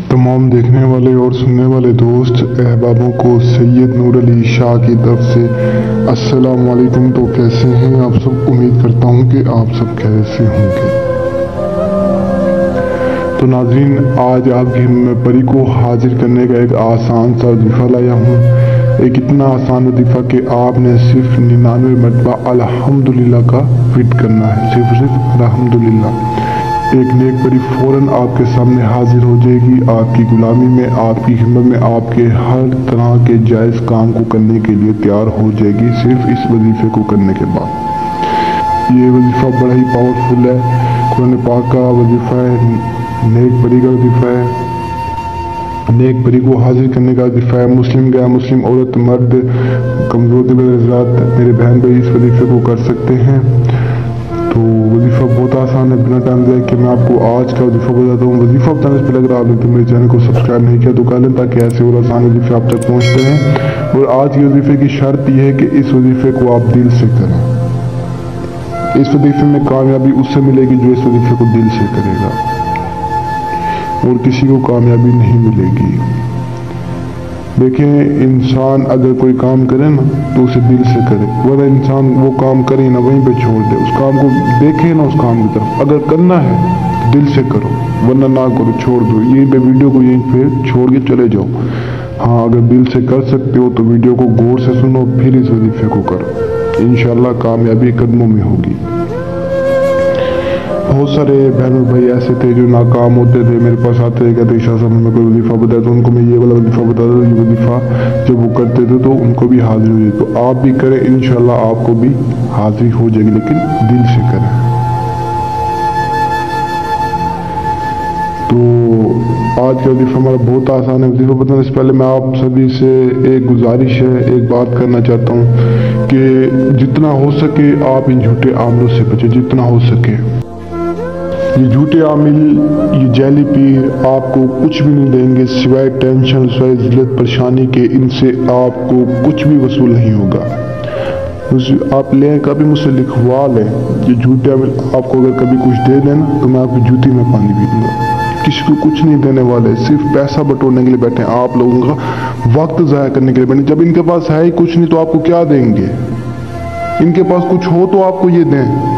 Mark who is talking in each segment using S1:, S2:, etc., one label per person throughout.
S1: तमाम देखने वाले और सुनने वाले दोस्त अहबाबों को सैयद नूर अली शाह की तरफ से अस्सलाम वालेकुम। तो कैसे हैं आप सब? उम्मीद करता हूं कि आप सब कैसे होंगे। तो नाज़रीन, आज आपकी परी को हाजिर करने का एक आसान सा वजीफ़ा लाया हूँ। एक इतना आसान वजीफ़ा कि आपने सिर्फ 99 मरतबा अल्हम्दुलिल्लाह का विद करना है। सिर्फ अल्हम्दुलिल्लाह। एक नेक परी फ़ौरन आपके सामने हाजिर हो जाएगी, आपकी गुलामी में, आपकी खिदमत में, आपके हर तरह के जायज़ काम को करने के लिए तैयार हो जाएगी सिर्फ इस वजीफ़े को करने के बाद। ये वजीफ़ा बड़ा ही पावरफुल है, कुरान पाक का वजीफ़ा है, नेक परी का वजीफ़ा है, नेक परी को हाजिर करने का वजीफ़ा है। मुस्लिम गैर मुस्लिम, औरत मर्द, कमज़ोर दिल हज़रात, मेरे बहन भाई इस वजीफ़े को कर सकते हैं। तो वजीफ़ा बहुत आसान है, बिना टाइम दिए कि मैं आपको आज का वजीफ़ा बताता हूँ। वजीफ़ा बताने से पहले अगर आपने तो मेरे चैनल को सब्सक्राइब नहीं किया तो कर लें, ताकि ऐसे और आसान वजीफ़े आप तक पहुँचते हैं। और आज के वजीफ़े की शर्त यह है कि इस वजीफ़े को आप दिल से करें। इस वजीफ़े में कामयाबी उससे मिलेगी जो इस वजीफ़े को दिल से करेगा, और किसी को कामयाबी नहीं मिलेगी। देखें, इंसान अगर कोई काम करे ना तो उसे दिल से करे, वरना इंसान वो काम करे ना वहीं पे छोड़ दे। उस काम को देखे ना, उस काम की तरफ अगर करना है तो दिल से करो, वरना ना करो, छोड़ दो। यहीं पे वीडियो को यहीं पे छोड़ के चले जाओ। हाँ, अगर दिल से कर सकते हो तो वीडियो को गौर से सुनो, फिर इस वजीफे को करो। इंशाल्लाह कामयाबी कदमों में होगी। बहुत सारे बहन भाई ऐसे थे जो नाकाम होते थे, मेरे पास आते थे, कहते शाह साहब मैं कोई वजीफ़ा बताया तो उनको मैं ये वाला वजीफ़ा बता दूँ। ये वजीफ़ा जब वो करते थे तो उनको भी हाजिर हो जाए। तो आप भी करें, इंशाल्लाह आपको भी हाजिर हो जाएगी, लेकिन दिल से करें। तो आज का वजीफ़ा हमारा बहुत आसान है। वजीफ़ा बताने से पहले मैं आप सभी से एक गुजारिश है, एक बात करना चाहता हूँ कि जितना हो सके आप इन झूठे आमलों से बचें, जितना हो सके। ये झूठे आमिल, ये जैली पीर आपको कुछ भी नहीं देंगे सिवाय टेंशन, सिवाय जिल्लत परेशानी के। इनसे आपको कुछ भी वसूल नहीं होगा। आप लें, कभी मुझसे लिखवा लें। ये झूठे आमिल आपको अगर कभी कुछ दे देना तो मैं आपकी जूती में पानी पी दूंगा। किसी को कुछ नहीं देने वाले, सिर्फ पैसा बटोरने के लिए बैठे हैं, आप लोगों का वक्त ज़ाया करने के लिए बैठे। जब इनके पास है ही कुछ नहीं तो आपको क्या देंगे? इनके पास कुछ हो तो आपको ये दें।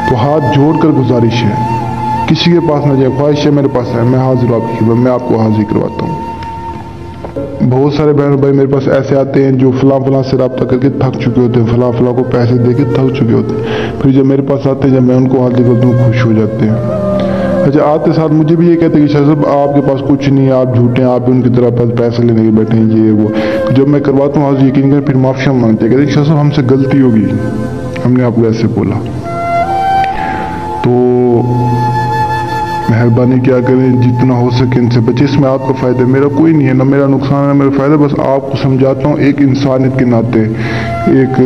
S1: तो हाथ जोड़कर गुजारिश है, किसी के पास ना जाए। ख्वाहिश है मेरे पास है, मैं हाजिर हूँ आपकी खिदमत, मैं आपको हाजिर करवाता हूँ। बहुत सारे बहन भाई मेरे पास ऐसे आते हैं जो फलां से रब्ता करके थक चुके होते हैं, फलां को पैसे दे के थक चुके होते हैं। फिर जब मेरे पास आते हैं, जब मैं उनको हाजिर करता हूँ, खुश हो जाते हैं। अच्छा, आते साथ मुझे भी ये कहते हैं कि शाह साहब आपके पास कुछ नहीं है, आप झूठे हैं, आप भी उनकी तरह पैसे लेने के बैठे हैं, ये वो। जब मैं करवाता हूँ हाजिर, यकीन करें, फिर माफिया मांगते हैं, कहते शाह साहब हमसे गलती होगी, हमने आपको ऐसे बोला। तो मेहरबानी क्या करें, जितना हो सके इनसे बचे। इसमें आपका फ़ायदा, मेरा कोई नहीं है, ना मेरा नुकसान है, मेरा फ़ायदा। बस आपको समझाता हूँ एक इंसानियत के नाते, एक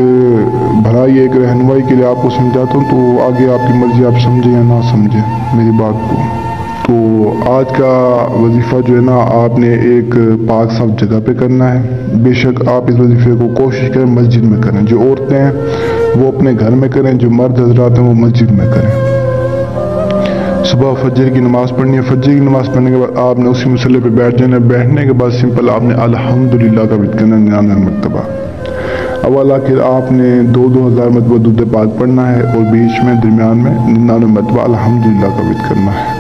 S1: भलाई, एक रहनुमाई के लिए आपको समझाता हूँ। तो आगे आपकी मर्जी, आप समझें या ना समझें मेरी बात को। तो आज का वजीफ़ा जो है ना, आपने एक पाक साफ जगह पे करना है। बेशक आप इस वजीफ़े को कोशिश करें मस्जिद में करें। जो औरतें हैं वो अपने घर में करें, जो मर्द हजरात हैं वो मस्जिद में करें। सुबह फजर की नमाज़ पढ़नी है। फजर की नमाज़ पढ़ने के बाद आपने उसी मसले पे बैठ जाना है। बैठने के बाद सिंपल आपने अल्हम्दुलिल्लाह का विद करना 99 मरतबा। अव्वल आखिर आपने 2,000 मरतबा दूध पाक पढ़ना है, और बीच में दरमियान में 99 मरतबा अल्हम्दुलिल्लाह का विद करना है।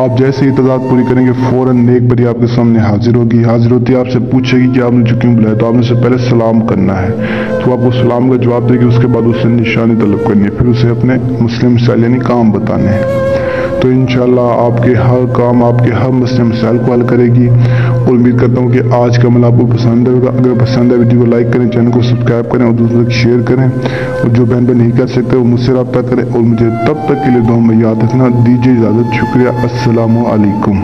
S1: आप जैसे ही तदाद पूरी करेंगे, फ़ौरन नेक परी आपके सामने हाजिर होगी। हाजिर होती है आपसे पूछेगी कि आपने जो क्यों बुलाया, तो आपने उससे पहले सलाम करना है। तो आपको सलाम का जवाब देगी, उसके बाद उससे निशानी तलब करनी है, फिर उसे अपने मुस्लिम मसाइल यानी काम बताने हैं। तो इंशाल्लाह आपके हर काम, आपके हर मुस्लिम मसाइल को हल करेगी। और उम्मीद करता हूँ कि आज का अमल आपको पसंद होगा। अगर पसंद है वीडियो को लाइक करें, चैनल को सब्सक्राइब करें, और दूसरों को शेयर करें। और जो बहन भाई नहीं कर सकते वो मुझसे रब्ता करें। और मुझे तब तक के लिए दुआ में याद रखना। दीजिए इजाज़त, शुक्रिया, अस्सलामु अलैकुम।